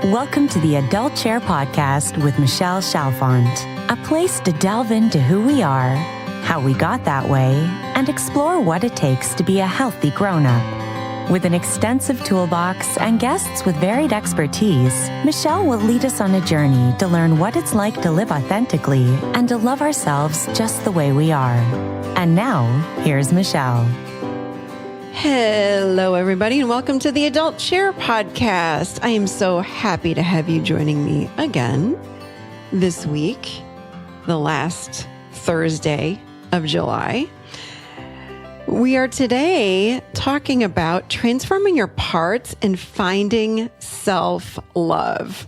Welcome to the Adult Chair Podcast with Michelle Chalfant, a place to delve into who we are, how we got that way, and explore what it takes to be a healthy grown-up. With an extensive toolbox and guests with varied expertise, Michelle will lead us on a journey to learn what it's like to live authentically and to love ourselves just the way we are. And now, here's Michelle. Hello, everybody, and welcome to the Adult Chair Podcast. I am so happy to have you joining me again this week, the last Thursday of July. We are today talking about transforming your parts and finding self-love.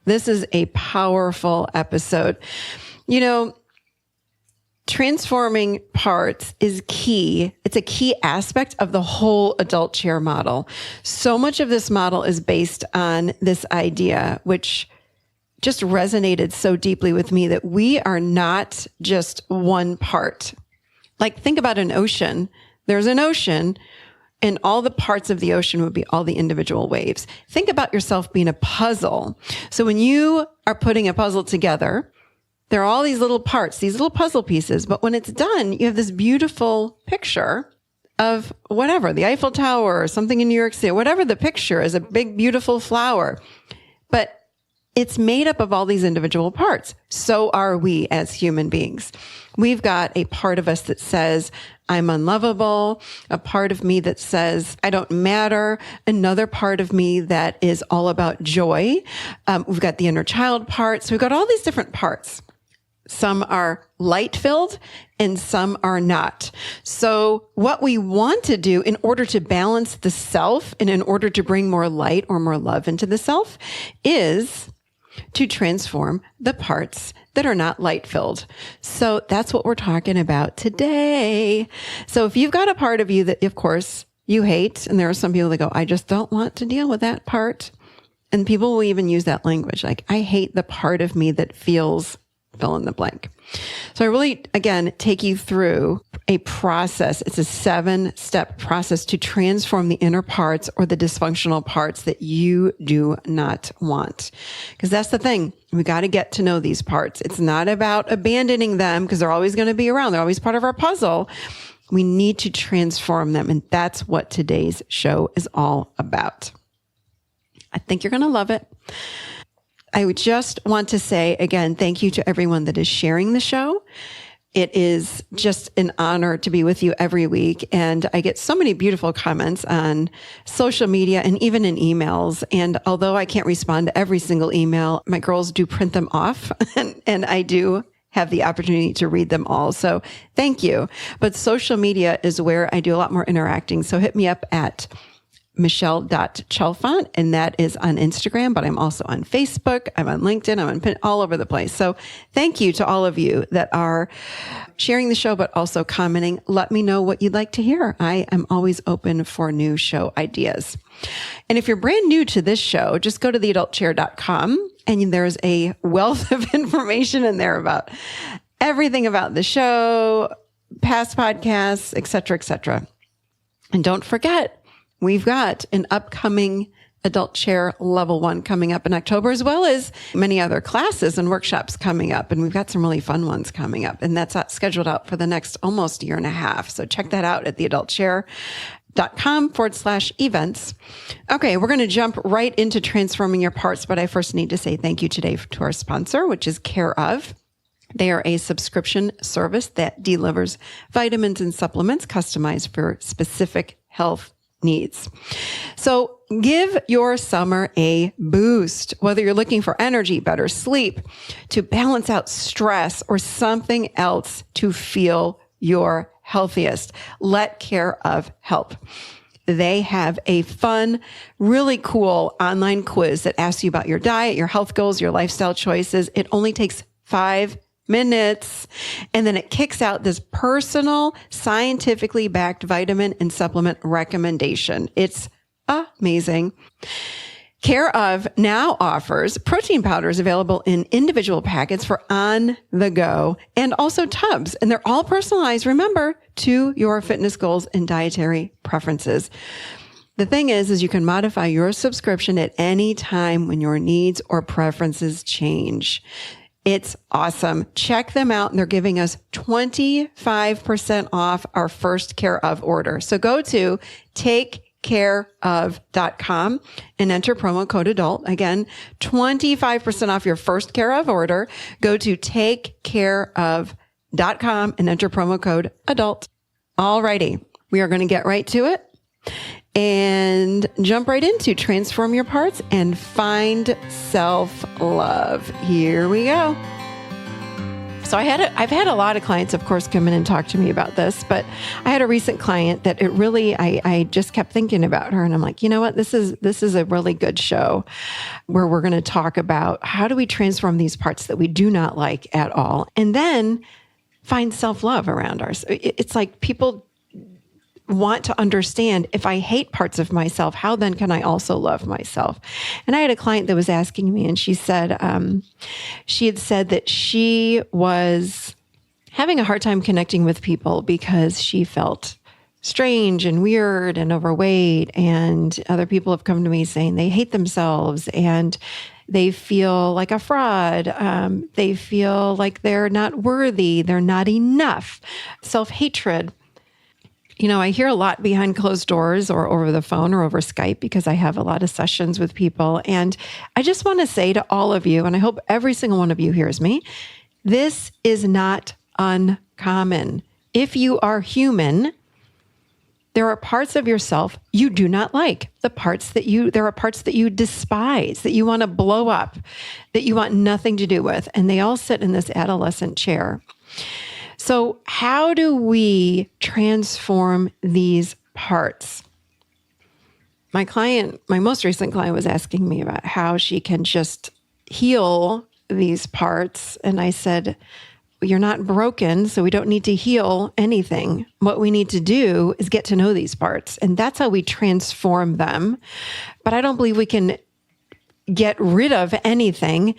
This is a powerful episode. You know, transforming parts is key. It's a key aspect of the whole adult chair model. So much of this model is based on this idea, which just resonated so deeply with me, that we are not just one part. Like, think about an ocean. There's an ocean, and all the parts of the ocean would be all the individual waves. Think about yourself being a puzzle. So when you are putting a puzzle together, there are all these little parts, these little puzzle pieces, but when it's done, you have this beautiful picture of whatever, the Eiffel Tower or something in New York City, whatever the picture is, a big, beautiful flower. But it's made up of all these individual parts. So are we as human beings. We've got a part of us that says, I'm unlovable, a part of me that says, I don't matter, another part of me that is all about joy. We've got the inner child part. So we've got all these different parts. Some are light-filled and some are not. So what we want to do in order to balance the self and in order to bring more light or more love into the self is to transform the parts that are not light-filled. So that's what we're talking about today. So if you've got a part of you that, of course, you hate, and there are some people that go, I just don't want to deal with that part. And people will even use that language, like, I hate the part of me that feels fill in the blank. So I really, again, take you through a process. It's a 7-step process to transform the inner parts or the dysfunctional parts that you do not want. Because that's the thing. We got to get to know these parts. It's not about abandoning them because they're always going to be around. They're always part of our puzzle. We need to transform them. And that's what today's show is all about. I think you're going to love it. I would just want to say again, thank you to everyone that is sharing the show. It is just an honor to be with you every week. And I get so many beautiful comments on social media and even in emails. And although I can't respond to every single email, my girls do print them off and I do have the opportunity to read them all. So thank you. But social media is where I do a lot more interacting. So hit me up at Michelle.Chalfant, and that is on Instagram, but I'm also on Facebook. I'm on LinkedIn. I'm on all over the place. So thank you to all of you that are sharing the show, but also commenting. Let me know what you'd like to hear. I am always open for new show ideas. And if you're brand new to this show, just go to theadultchair.com and there's a wealth of information in there about everything about the show, past podcasts, et cetera, et cetera. And don't forget, we've got an upcoming Adult Chair Level 1 coming up in October, as well as many other classes and workshops coming up. And we've got some really fun ones coming up. And that's scheduled out for the next almost year and a half. So check that out at theadultchair.com/events. Okay, we're going to jump right into transforming your parts. But I first need to say thank you today to our sponsor, which is Care Of. They are a subscription service that delivers vitamins and supplements customized for specific health needs. So give your summer a boost, whether you're looking for energy, better sleep, to balance out stress, or something else to feel your healthiest. Let Care Of help. They have a fun, really cool online quiz that asks you about your diet, your health goals, your lifestyle choices. It only takes 5 minutes. And then it kicks out this personal, scientifically backed vitamin and supplement recommendation. It's amazing. Care Of now offers protein powders available in individual packets for on the go and also tubs. And they're all personalized, remember, to your fitness goals and dietary preferences. The thing is you can modify your subscription at any time when your needs or preferences change. It's awesome. Check them out. And they're giving us 25% off our first Care of order. So go to takecareof.com and enter promo code adult. Again, 25% off your first Care of order. Go to takecareof.com and enter promo code adult. Alrighty. We are going to get right to it and jump right into transform your parts and find self-love. Here we go. So I've had a lot of clients, of course, come in and talk to me about this, but I had a recent client that I just kept thinking about her, and I'm like, you know what? This is a really good show where we're going to talk about how do we transform these parts that we do not like at all, and then find self-love around ours. It's like people want to understand, if I hate parts of myself, how then can I also love myself? And I had a client that was asking me, and she said, she had said that she was having a hard time connecting with people because she felt strange and weird and overweight. And other people have come to me saying they hate themselves and they feel like a fraud. They feel like they're not worthy. They're not enough. Self-hatred. You know, I hear a lot behind closed doors or over the phone or over Skype because I have a lot of sessions with people. And I just want to say to all of you, and I hope every single one of you hears me, this is not uncommon. If you are human, there are parts of yourself you do not like. There are parts that you despise, that you want to blow up, that you want nothing to do with. And they all sit in this adolescent chair. So how do we transform these parts? My most recent client was asking me about how she can just heal these parts. And I said, you're not broken, so we don't need to heal anything. What we need to do is get to know these parts. And that's how we transform them. But I don't believe we can get rid of anything,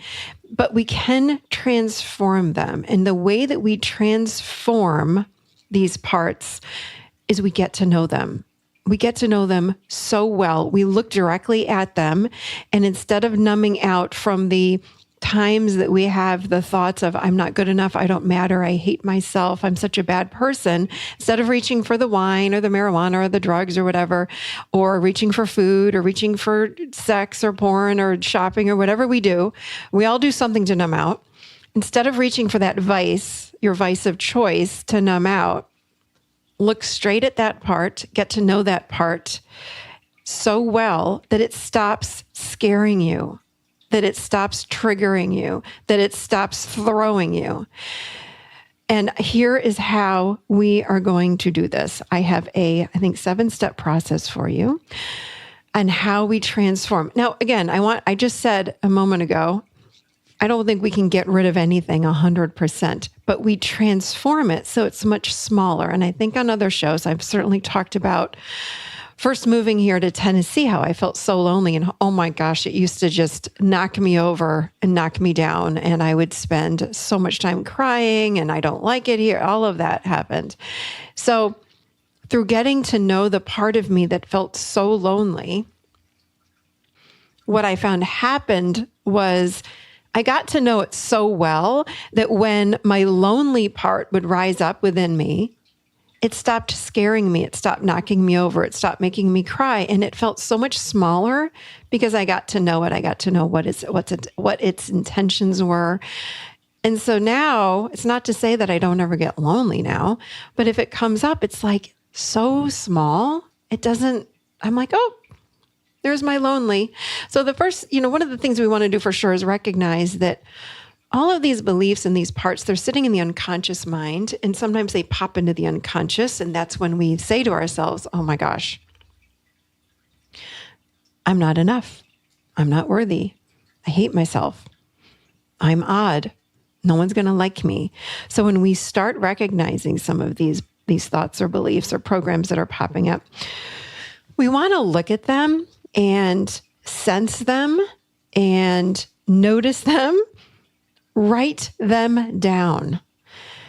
but we can transform them. And the way that we transform these parts is we get to know them. We get to know them so well. We look directly at them. And instead of numbing out from the times that we have the thoughts of, I'm not good enough, I don't matter, I hate myself, I'm such a bad person, instead of reaching for the wine or the marijuana or the drugs or whatever, or reaching for food or reaching for sex or porn or shopping or whatever we do, we all do something to numb out. Instead of reaching for that vice, your vice of choice to numb out, look straight at that part, get to know that part so well that it stops scaring you, that it stops triggering you, that it stops throwing you. And here is how we are going to do this. I have I think 7-step process for you on how we transform. Now, again, I just said a moment ago, I don't think we can get rid of anything 100%, but we transform it so it's much smaller. And I think on other shows, I've certainly talked about first moving here to Tennessee, how I felt so lonely. And oh my gosh, it used to just knock me over and knock me down. And I would spend so much time crying and I don't like it here. All of that happened. So through getting to know the part of me that felt so lonely, what I found happened was I got to know it so well that when my lonely part would rise up within me, it stopped scaring me. It stopped knocking me over. It stopped making me cry. And it felt so much smaller because I got to know it. I got to know what its intentions were. And so now it's not to say that I don't ever get lonely now, but if it comes up, it's like so small. I'm like, oh, there's my lonely. So the first, one of the things we want to do for sure is recognize that all of these beliefs and these parts, they're sitting in the unconscious mind, and sometimes they pop into the unconscious, and that's when we say to ourselves, oh my gosh, I'm not enough. I'm not worthy. I hate myself. I'm odd. No one's going to like me. So when we start recognizing some of these thoughts or beliefs or programs that are popping up, we want to look at them and sense them and notice them. Write them down.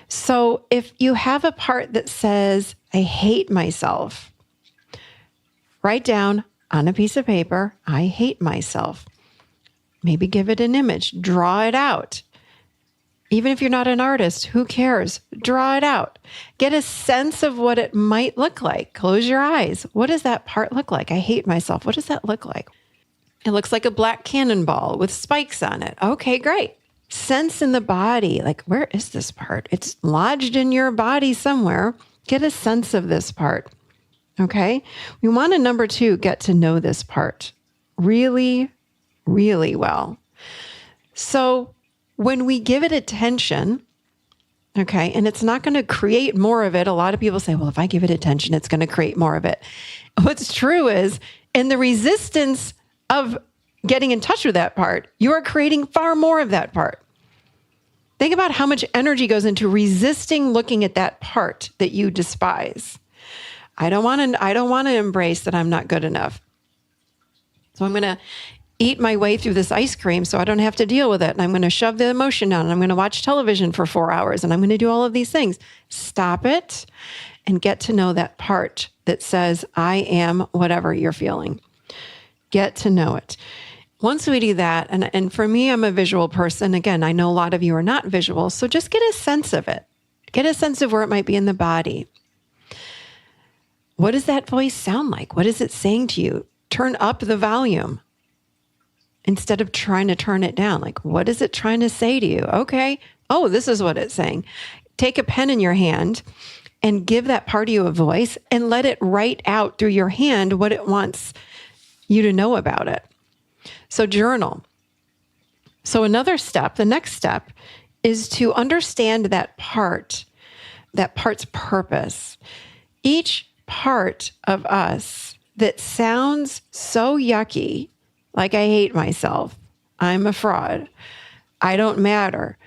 So if you have a part that says, I hate myself, Write down on a piece of paper, I hate myself. Maybe give it an image, draw it out. Even if you're not an artist, who cares? Draw it out. Get a sense of what it might look like. Close your eyes. What does that part look like? I hate myself. What does that look like? It looks like a black cannonball with spikes on it. Okay, great. Sense in the body, like, where is this part? It's lodged in your body somewhere. Get a sense of this part. Okay? We want to, number 2, get to know this part really, really well. So when we give it attention, okay, and it's not going to create more of it. A lot of people say, well, if I give it attention, it's going to create more of it. What's true is, in the resistance of getting in touch with that part, you are creating far more of that part. Think about how much energy goes into resisting looking at that part that you despise. I don't want to embrace that I'm not good enough. So I'm going to eat my way through this ice cream so I don't have to deal with it. And I'm going to shove the emotion down. And I'm going to watch television for 4 hours. And I'm going to do all of these things. Stop it and get to know that part that says, I am whatever you're feeling. Get to know it. Once we do that, and for me, I'm a visual person. Again, I know a lot of you are not visual. So just get a sense of it. Get a sense of where it might be in the body. What does that voice sound like? What is it saying to you? Turn up the volume instead of trying to turn it down. Like, what is it trying to say to you? Okay. Oh, this is what it's saying. Take a pen in your hand and give that part of you a voice and let it write out through your hand what it wants you to know about it. So journal. So another step, the next step, is to understand that part's purpose. Each part of us that sounds so yucky, like I hate myself, I'm a fraud, I don't matter.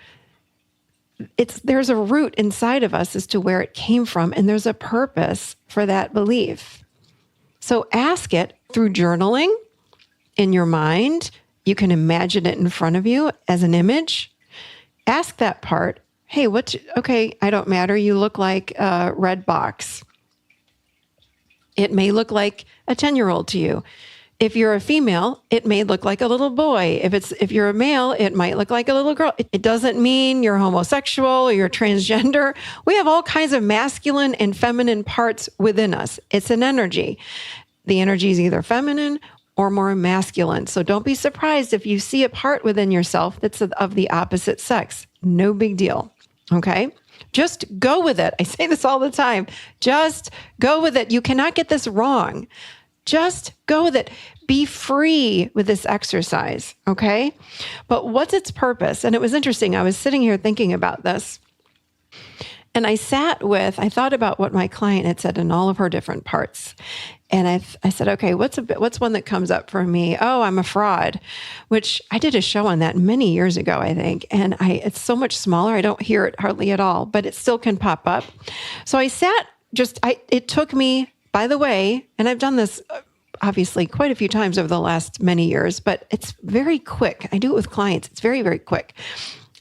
There's a root inside of us as to where it came from, and there's a purpose for that belief. So ask it through journaling in your mind. You can imagine it in front of you as an image. Ask that part, hey, okay, I don't matter. You look like a red box. It may look like a 10-year-old to you. If you're a female, it may look like a little boy. If you're a male, it might look like a little girl. It doesn't mean you're homosexual or you're transgender. We have all kinds of masculine and feminine parts within us. It's an energy. The energy is either feminine or more masculine. So don't be surprised if you see a part within yourself that's of the opposite sex. No big deal. Okay? Just go with it. I say this all the time. Just go with it. You cannot get this wrong. Just go with it. Be free with this exercise, okay? But what's its purpose? And it was interesting. I was sitting here thinking about this. And I thought about what my client had said in all of her different parts. And I said, okay, what's one that comes up for me? Oh, I'm a fraud, which I did a show on that many years ago, I think. And it's so much smaller. I don't hear it hardly at all, but it still can pop up. So it took me, by the way, and I've done this obviously quite a few times over the last many years, but it's very quick. I do it with clients. It's very, very quick.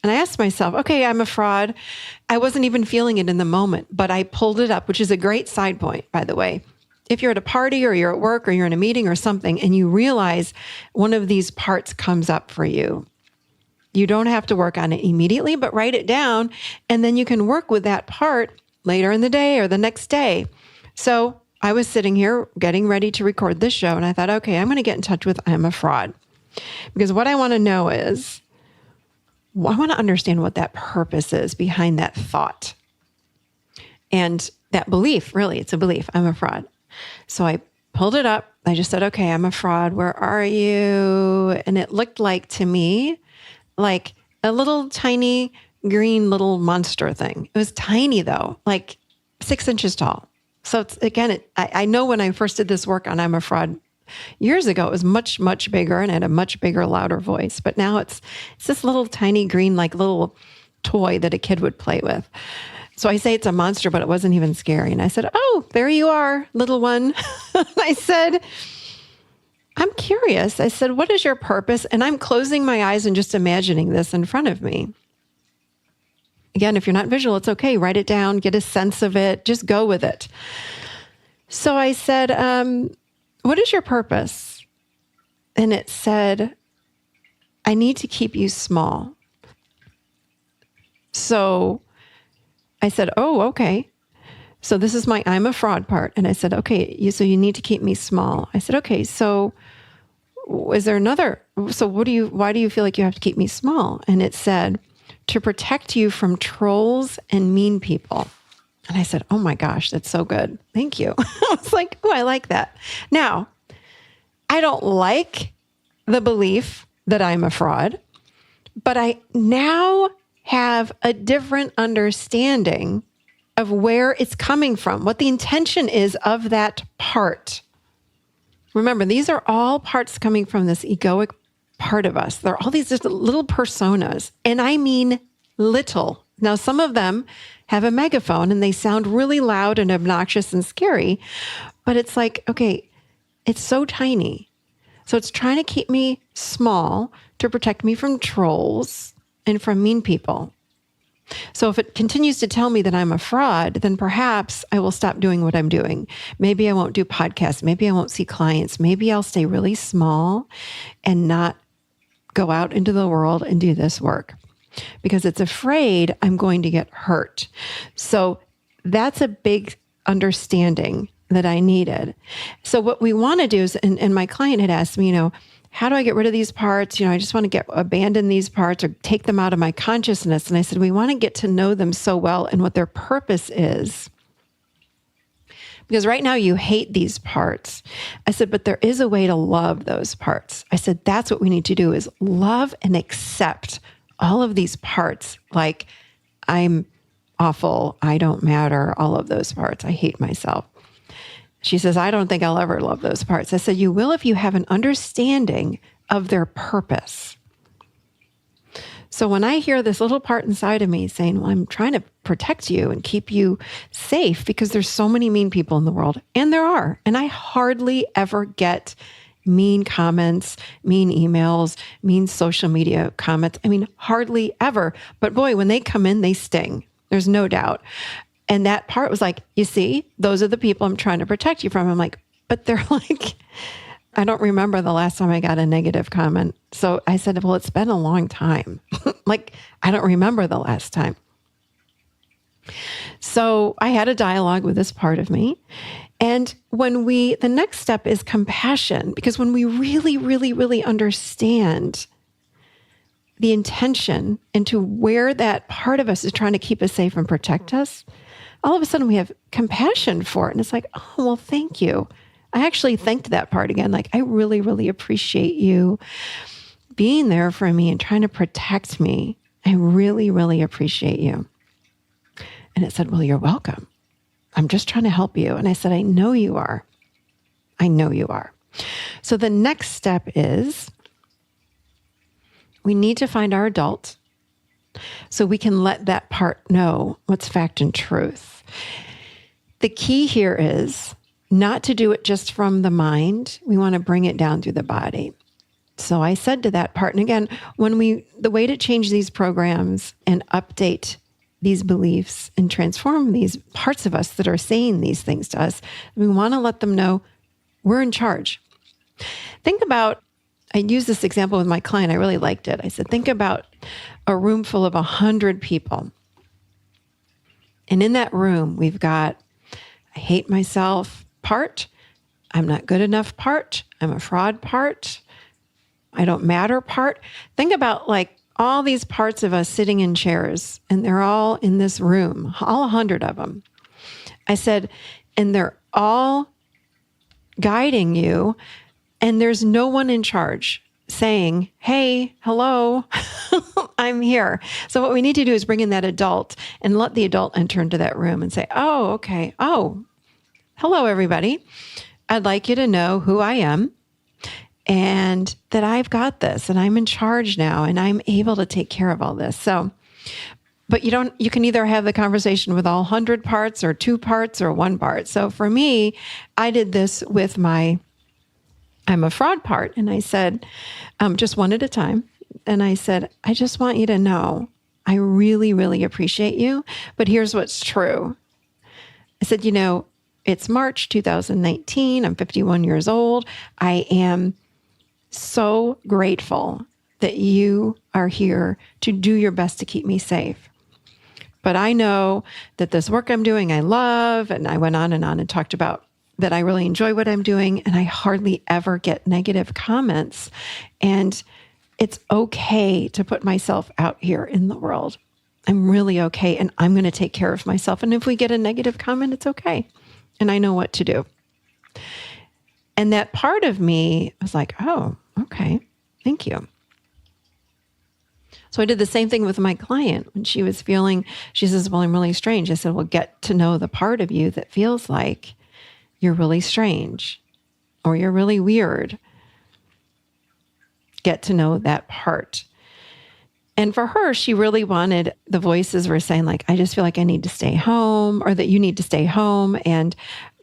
And I asked myself, okay, I'm a fraud. I wasn't even feeling it in the moment, but I pulled it up, which is a great side point, by the way. If you're at a party or you're at work or you're in a meeting or something and you realize one of these parts comes up for you, you don't have to work on it immediately, but write it down, and then you can work with that part later in the day or the next day. So I was sitting here getting ready to record this show, and I thought, okay, I'm going to get in touch with I'm a fraud. Because what I want to know is, I want to understand what that purpose is behind that thought. And that belief, really, it's a belief, I'm a fraud. So I pulled it up. I just said, okay, I'm a fraud. Where are you? And it looked like to me, like a little tiny green little monster thing. It was tiny though, like 6 inches tall. So it's, again, I know when I first did this work on I'm a fraud years ago, it was much, much bigger and had a much bigger, louder voice. But now it's this little tiny green, like little toy that a kid would play with. So I say it's a monster, but it wasn't even scary. And I said, oh, there you are, little one. I said, I'm curious. I said, what is your purpose? And I'm closing my eyes and just imagining this in front of me. Again, if you're not visual, it's okay. Write it down, get a sense of it, just go with it. So I said, what is your purpose? And it said, I need to keep you small. So I said, oh, okay. So this is my I'm a fraud part. And I said, okay, so you need to keep me small. I said, okay, so is there another? So why do you feel like you have to keep me small? And it said, to protect you from trolls and mean people. And I said, oh my gosh, that's so good. Thank you. I was like, oh, I like that. Now, I don't like the belief that I'm a fraud, but I now have a different understanding of where it's coming from, what the intention is of that part. Remember, these are all parts coming from this egoic part of us. There are all these just little personas, and I mean little. Now, some of them have a megaphone and they sound really loud and obnoxious and scary, but it's like, okay, it's so tiny. So it's trying to keep me small to protect me from trolls and from mean people. So if it continues to tell me that I'm a fraud, then perhaps I will stop doing what I'm doing. Maybe I won't do podcasts. Maybe I won't see clients. Maybe I'll stay really small and not go out into the world and do this work because it's afraid I'm going to get hurt. So that's a big understanding that I needed. So what we want to do is, and my client had asked me, how do I get rid of these parts? I just want to abandon these parts or take them out of my consciousness. And I said, we want to get to know them so well and what their purpose is. Because right now you hate these parts. I said, but there is a way to love those parts. I said, that's what we need to do is love and accept all of these parts. Like I'm awful. I don't matter. All of those parts. I hate myself. She says, I don't think I'll ever love those parts. I said, you will if you have an understanding of their purpose. So when I hear this little part inside of me saying, well, I'm trying to protect you and keep you safe because there's so many mean people in the world, and there are, and I hardly ever get mean comments, mean emails, mean social media comments. I mean, hardly ever. But boy, when they come in, they sting. There's no doubt. And that part was like, you see, those are the people I'm trying to protect you from. I'm like, but they're like, I don't remember the last time I got a negative comment. So I said, well, it's been a long time. Like, I don't remember the last time. So I had a dialogue with this part of me. And the next step is compassion, because when we really, really, really understand the intention into where that part of us is trying to keep us safe and protect us, all of a sudden we have compassion for it. And it's like, oh, well, thank you. I actually thanked that part again. Like, I really, really appreciate you being there for me and trying to protect me. I really, really appreciate you. And it said, well, you're welcome. I'm just trying to help you. And I said, I know you are. I know you are. So the next step is we need to find our adult so we can let that part know what's fact and truth. The key here is not to do it just from the mind. We want to bring it down through the body. So I said to that part, and again, the way to change these programs and update these beliefs and transform these parts of us that are saying these things to us, we want to let them know we're in charge. Think about, I used this example with my client. I really liked it. I said, think about a room full of 100 people. And in that room, we've got, I hate myself part, I'm not good enough part, I'm a fraud part, I don't matter part. Think about like all these parts of us sitting in chairs, and they're all in this room, all 100 of them. I said, and they're all guiding you, and there's no one in charge saying, hey, hello, I'm here. So what we need to do is bring in that adult and let the adult enter into that room and say, oh, okay. Oh, hello, everybody. I'd like you to know who I am and that I've got this and I'm in charge now and I'm able to take care of all this. So, but you can either have the conversation with all 100 parts or 2 parts or 1 part. So for me, I did this with I'm a fraud part. And I said, just one at a time. And I said, I just want you to know, I really, really appreciate you, but here's what's true. I said, It's March 2019. I'm 51 years old. I am so grateful that you are here to do your best to keep me safe. But I know that this work I'm doing, I love, and I went on and talked about that I really enjoy what I'm doing, and I hardly ever get negative comments. And it's okay to put myself out here in the world. I'm really okay, and I'm going to take care of myself. And if we get a negative comment, it's okay. And I know what to do. And that part of me was like, oh, okay, thank you. So I did the same thing with my client when she was feeling, she says, well, I'm really strange. I said, well, get to know the part of you that feels like you're really strange or you're really weird. Get to know that part. And for her, she really wanted, the voices were saying like, I just feel like I need to stay home, or that you need to stay home and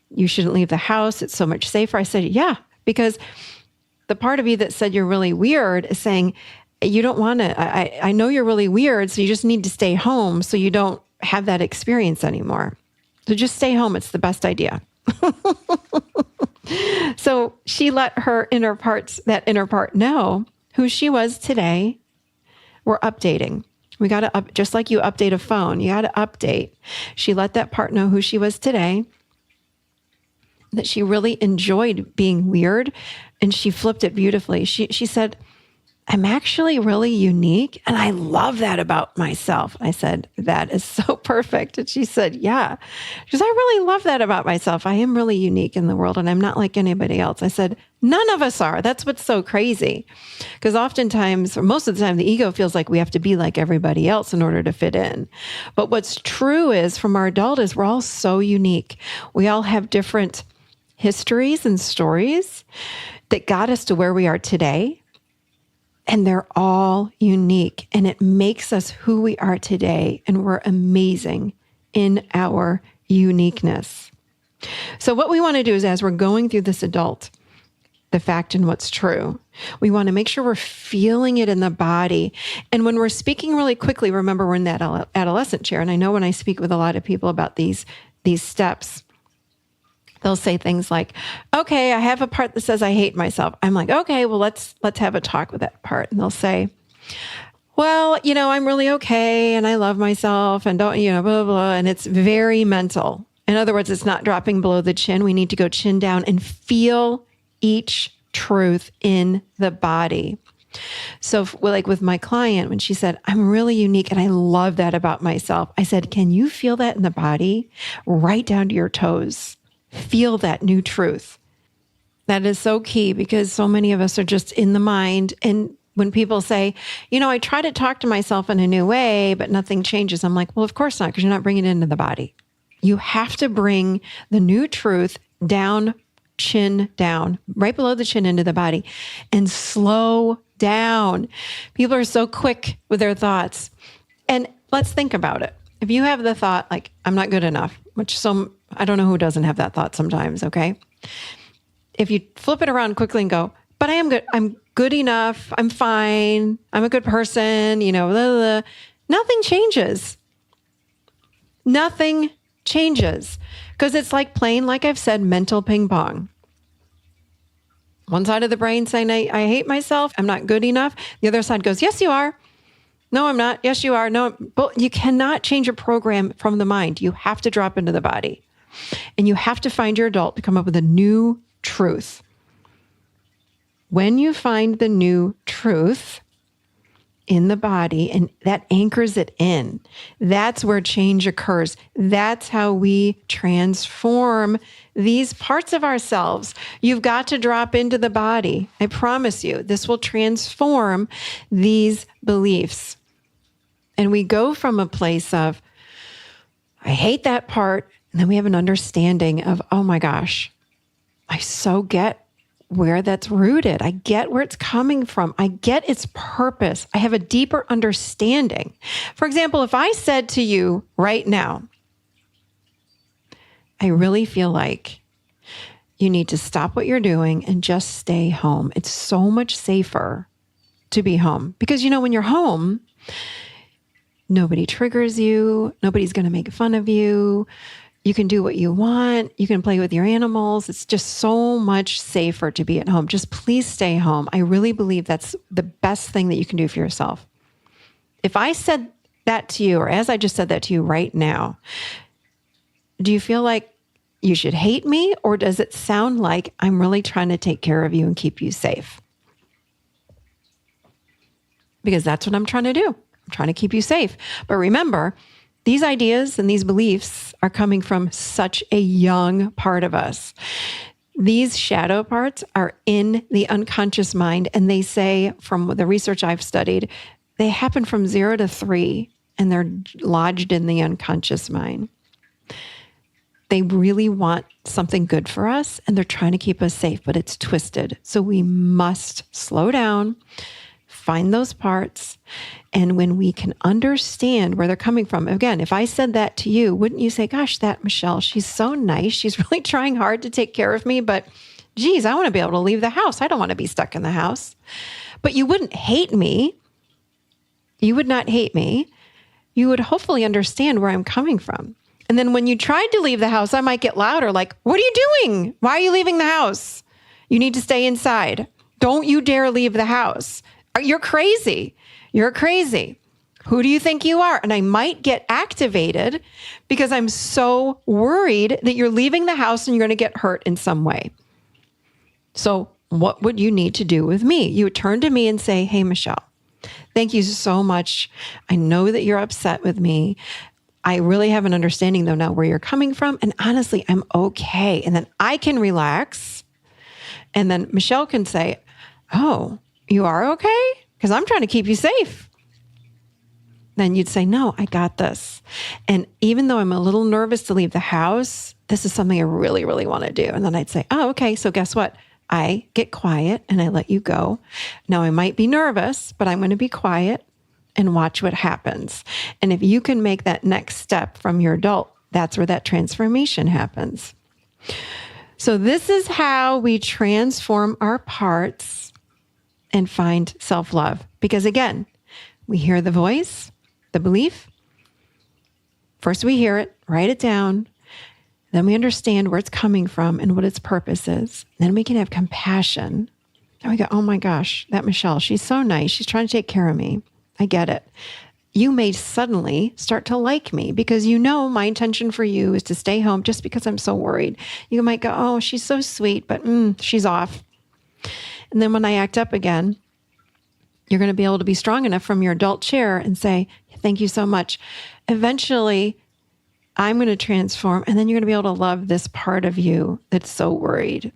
you shouldn't leave the house. It's so much safer. I said, yeah, because the part of you that said you're really weird is saying, you don't want to, I know you're really weird, so you just need to stay home so you don't have that experience anymore. So just stay home. It's the best idea. So she let her that inner part know who she was today. We're updating. We got to just like you update a phone, you got to update. She let that part know who she was today, that she really enjoyed being weird, and she flipped it beautifully. She said, I'm actually really unique, and I love that about myself. I said, that is so perfect. And she said, yeah. She goes, I really love that about myself. I am really unique in the world, and I'm not like anybody else. I said, none of us are. That's what's so crazy. Because oftentimes, or most of the time, the ego feels like we have to be like everybody else in order to fit in. But what's true is, from our adult, is we're all so unique. We all have different histories and stories that got us to where we are today. And they're all unique, and it makes us who we are today. And we're amazing in our uniqueness. So what we want to do is, as we're going through this adult, the fact and what's true, we want to make sure we're feeling it in the body. And when we're speaking really quickly, remember we're in that adolescent chair. And I know when I speak with a lot of people about these steps, they'll say things like, okay, I have a part that says I hate myself. I'm like, okay, well, let's have a talk with that part. And they'll say, well, I'm really okay and I love myself and don't, blah, blah, blah. And it's very mental. In other words, it's not dropping below the chin. We need to go chin down and feel each truth in the body. So like with my client, when she said, I'm really unique and I love that about myself, I said, can you feel that in the body right down to your toes? Feel that new truth. That is so key, because so many of us are just in the mind. And when people say, I try to talk to myself in a new way, but nothing changes. I'm like, well, of course not, because you're not bringing it into the body. You have to bring the new truth down, chin down, right below the chin into the body, and slow down. People are so quick with their thoughts. And let's think about it. If you have the thought, like, I'm not good enough, which I don't know who doesn't have that thought sometimes, okay? If you flip it around quickly and go, but I am good, I'm good enough, I'm fine, I'm a good person, blah, blah, blah. Nothing changes. Nothing changes. Because it's like playing, like I've said, mental ping pong. One side of the brain saying, I hate myself, I'm not good enough. The other side goes, yes, you are. No, I'm not. Yes, you are. No, but you cannot change a program from the mind. You have to drop into the body. And you have to find your adult to come up with a new truth. When you find the new truth in the body, and that anchors it in, that's where change occurs. That's how we transform these parts of ourselves. You've got to drop into the body. I promise you, this will transform these beliefs. And we go from a place of, I hate that part. And then we have an understanding of, oh my gosh, I so get where that's rooted. I get where it's coming from. I get its purpose. I have a deeper understanding. For example, if I said to you right now, I really feel like you need to stop what you're doing and just stay home. It's so much safer to be home. Because, when you're home, nobody triggers you. Nobody's going to make fun of you. You can do what you want. You can play with your animals. It's just so much safer to be at home. Just please stay home. I really believe that's the best thing that you can do for yourself. If I said that to you, or as I just said that to you right now, do you feel like you should hate me? Or does it sound like I'm really trying to take care of you and keep you safe? Because that's what I'm trying to do. I'm trying to keep you safe. But remember, these ideas and these beliefs are coming from such a young part of us. These shadow parts are in the unconscious mind, and they say, from the research I've studied, they happen from 0 to 3, and they're lodged in the unconscious mind. They really want something good for us, and they're trying to keep us safe, but it's twisted. So we must slow down, find those parts. And when we can understand where they're coming from, again, if I said that to you, wouldn't you say, gosh, that Michelle, she's so nice. She's really trying hard to take care of me, but geez, I want to be able to leave the house. I don't want to be stuck in the house. But you wouldn't hate me. You would not hate me. You would hopefully understand where I'm coming from. And then when you tried to leave the house, I might get louder, like, what are you doing? Why are you leaving the house? You need to stay inside. Don't you dare leave the house. You're crazy. You're crazy. Who do you think you are? And I might get activated because I'm so worried that you're leaving the house and you're going to get hurt in some way. So what would you need to do with me? You would turn to me and say, hey, Michelle, thank you so much. I know that you're upset with me. I really have an understanding, though, now where you're coming from. And honestly, I'm okay. And then I can relax. And then Michelle can say, oh, you are okay? Because I'm trying to keep you safe. Then you'd say, no, I got this. And even though I'm a little nervous to leave the house, this is something I really, really want to do. And then I'd say, oh, okay. So guess what? I get quiet and I let you go. Now I might be nervous, but I'm going to be quiet and watch what happens. And if you can make that next step from your adult, that's where that transformation happens. So this is how we transform our parts and find self-love. Because again, we hear the voice, the belief. First we hear it, write it down. Then we understand where it's coming from and what its purpose is. Then we can have compassion. And we go, oh my gosh, that Michelle, she's so nice. She's trying to take care of me. I get it. You may suddenly start to like me because you know my intention for you is to stay home just because I'm so worried. You might go, oh, she's so sweet, but she's off. And then when I act up again, you're going to be able to be strong enough from your adult chair and say, thank you so much. Eventually, I'm going to transform, and then you're going to be able to love this part of you that's so worried.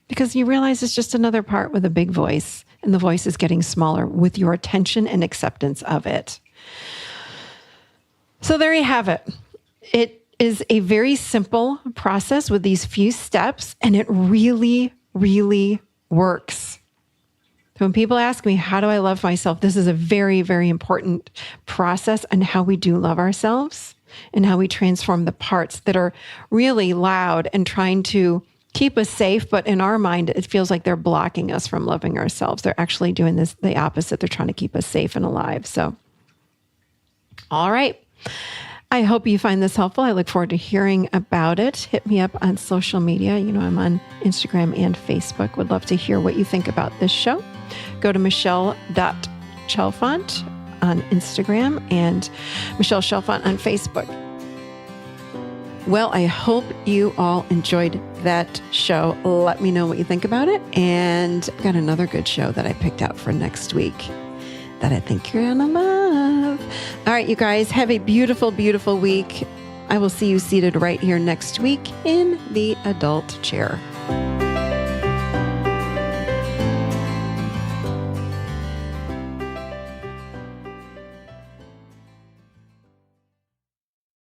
Because you realize it's just another part with a big voice, and the voice is getting smaller with your attention and acceptance of it. So there you have it. It is a very simple process with these few steps, and it really, really works. So when people ask me, how do I love myself? This is a very, very important process on how we do love ourselves and how we transform the parts that are really loud and trying to keep us safe. But in our mind, it feels like they're blocking us from loving ourselves. They're actually doing this, the opposite. They're trying to keep us safe and alive. So, all right. I hope you find this helpful. I look forward to hearing about it. Hit me up on social media. You know, I'm on Instagram and Facebook. Would love to hear what you think about this show. Go to Michelle.Chalfant on Instagram and Michelle Chalfant on Facebook. Well, I hope you all enjoyed that show. Let me know what you think about it. And I've got another good show that I picked out for next week that I think you're going to love. All right, you guys, have a beautiful, beautiful week. I will see you seated right here next week in the adult chair.